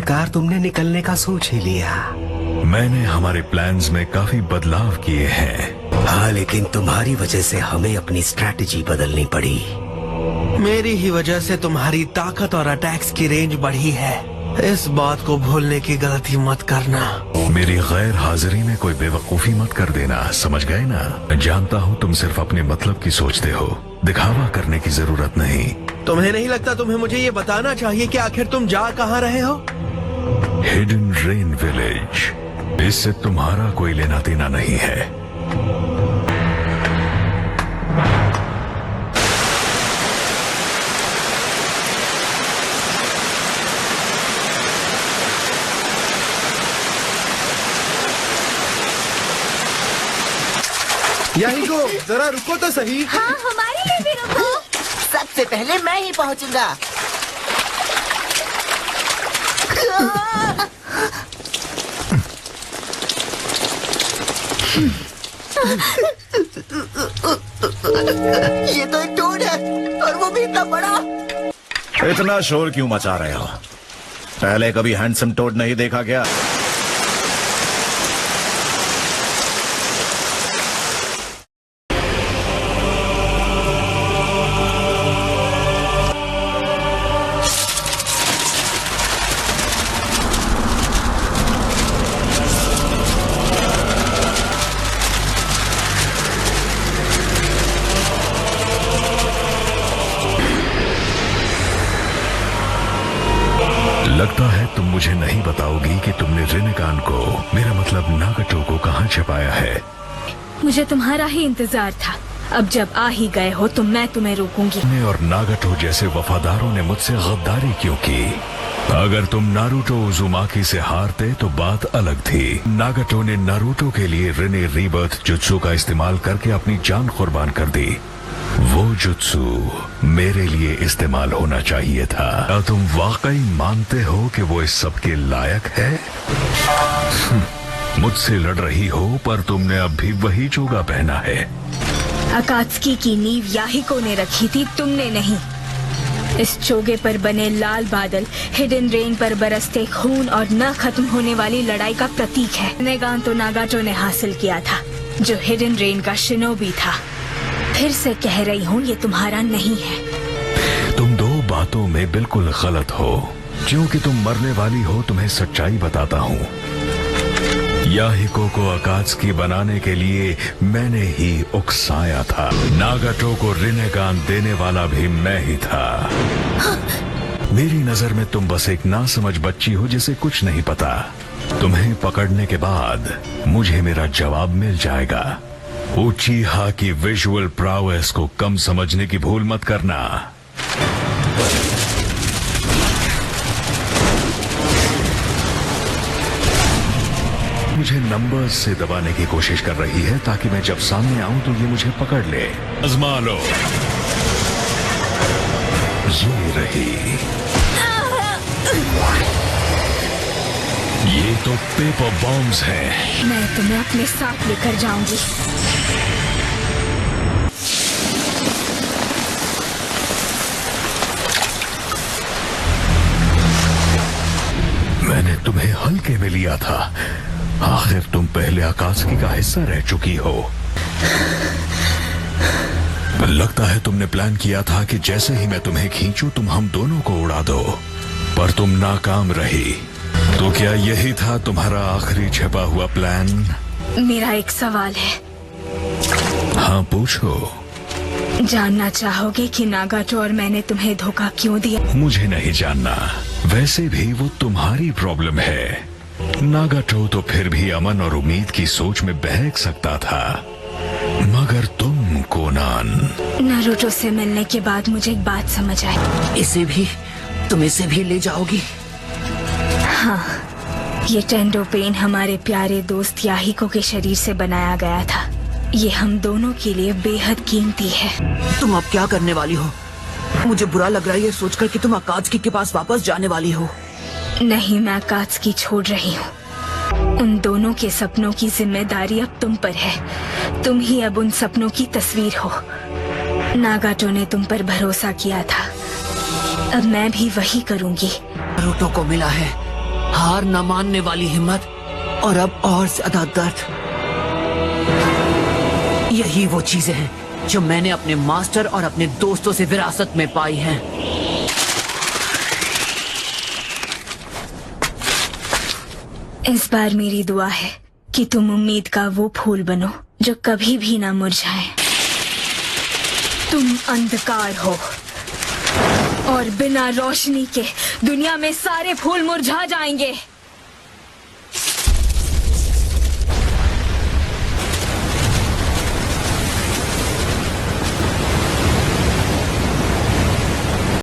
आखिरकार तुमने निकलने का सोच ही लिया। मैंने हमारे प्लान्स में काफी बदलाव किए हैं। हाँ, लेकिन तुम्हारी वजह से हमें अपनी स्ट्रैटेजी बदलनी पड़ी। मेरी ही वजह से तुम्हारी ताकत और अटैक्स की रेंज बढ़ी है। इस बात को भूलने की गलती मत करना। मेरी गैर हाजिरी में कोई बेवकूफी मत कर देना, समझ गए ना? मैं जानता हूँ तुम सिर्फ अपने मतलब की सोचते हो, दिखावा करने की जरूरत नहीं। तुम्हें नहीं लगता तुम्हें मुझे ये बताना चाहिए कि आखिर तुम जा कहाँ रहे हो? Hidden rain village. इससे तुम्हारा कोई लेना देना नहीं है। यही को जरा रुको तो सही। हाँ, हमारे लिए भी रुको। सबसे पहले मैं ही पहुंचूंगा। ये तो एक टोड है और वो भी इतना बड़ा। इतना शोर क्यों मचा रहे हो? पहले कभी हैंडसम टोड नहीं देखा क्या? लगता है तुम मुझे नहीं बताओगी कि तुमने रिनेगान को, मेरा मतलब नागाटो को, कहाँ छिपाया है। मुझे तुम्हारा ही इंतजार था। अब जब आ ही गए हो तो मैं तुम्हें रोकूंगी। तुमने और नागाटो जैसे वफादारों ने मुझसे गद्दारी क्यों की? अगर तुम नारुतो उजुमाकी से हारते तो बात अलग थी। नागाटो ने नारुतो के लिए रिने रीबर्थ जुत्सु का इस्तेमाल करके अपनी जान कुर्बान कर दी। वो जुत्सु मेरे लिए इस्तेमाल होना चाहिए था। क्या तुम वाकई मानते हो कि वो इस सब के लायक है? मुझसे लड़ रही हो पर तुमने अब भी वही चोगा पहना है। अकात्सुकी की नींव याहिको ने रखी थी, तुमने नहीं। इस चोगे पर बने लाल बादल हिडन रेन पर बरसते खून और न खत्म होने वाली लड़ाई का प्रतीक है। रिनेगान तो नागाटो ने हासिल किया था, जो हिडन रेन का शिनोबी था। फिर से कह रही हूँ, ये तुम्हारा नहीं है। तुम दो बातों में बिल्कुल गलत हो। क्योंकि तुम मरने वाली हो, तुम्हें सच्चाई बताता हूँ। याहिको को अकात्सुकी बनाने के लिए मैंने ही उकसाया था। नागाटो को रिनेगान देने वाला भी मैं ही था। मेरी नजर में तुम बस एक नासमझ बच्ची हो जिसे कुछ नहीं पता। तुम्हें पकड़ने के बाद मुझे मेरा जवाब मिल जाएगा। उचीहा की विजुअल प्रावेस को कम समझने की भूल मत करना। मुझे नंबर्स से दबाने की कोशिश कर रही है ताकि मैं जब सामने आऊं तो ये मुझे पकड़ ले। आजमा लो। ये रही। ये तो पेपर बॉम्ब्स हैं। मैं तुम्हें अपने साथ लेकर जाऊंगी। मैंने तुम्हें हल्के में लिया था। आखिर तुम पहले अकात्सुकी का हिस्सा रह चुकी हो। लगता है तुमने प्लान किया था कि जैसे ही मैं तुम्हें खींचूं तुम हम दोनों को उड़ा दो, पर तुम नाकाम रही। तो क्या यही था तुम्हारा आखिरी छिपा हुआ प्लान? मेरा एक सवाल है। हाँ, पूछो। जानना चाहोगे कि नागाटो और मैंने तुम्हें धोखा क्यों दिया? मुझे नहीं जानना। वैसे भी वो तुम्हारी प्रॉब्लम है। नागाटो तो फिर भी अमन और उम्मीद की सोच में बहक सकता था, मगर तुम, कोनान। नारुतो से मिलने के बाद मुझे एक बात समझ आई। तुम इसे भी ले जाओगी? हाँ, ये टेंडो पेन हमारे प्यारे दोस्त याहिको के शरीर से बनाया गया था। ये हम दोनों के लिए बेहद कीमती है। तुम अब क्या करने वाली हो? मुझे बुरा लग रहा है ये सोचकर कि तुम अकात्सुकी के पास वापस जाने वाली हो। नहीं, मैं अकात्सुकी छोड़ रही हूँ। उन दोनों के सपनों की जिम्मेदारी अब तुम पर है। तुम ही अब उन सपनों की तस्वीर हो। नागाटो ने तुम पर भरोसा किया था, अब मैं भी वही करूँगी। नारुतो को मिला है हार न मानने वाली हिम्मत और अब और ज्यादा दर्द। यही वो चीजें हैं जो मैंने अपने मास्टर और अपने दोस्तों से विरासत में पाई हैं। इस बार मेरी दुआ है कि तुम उम्मीद का वो फूल बनो जो कभी भी ना मुरझाए। तुम अंधकार हो और बिना रोशनी के दुनिया में सारे फूल मुरझा जाएंगे।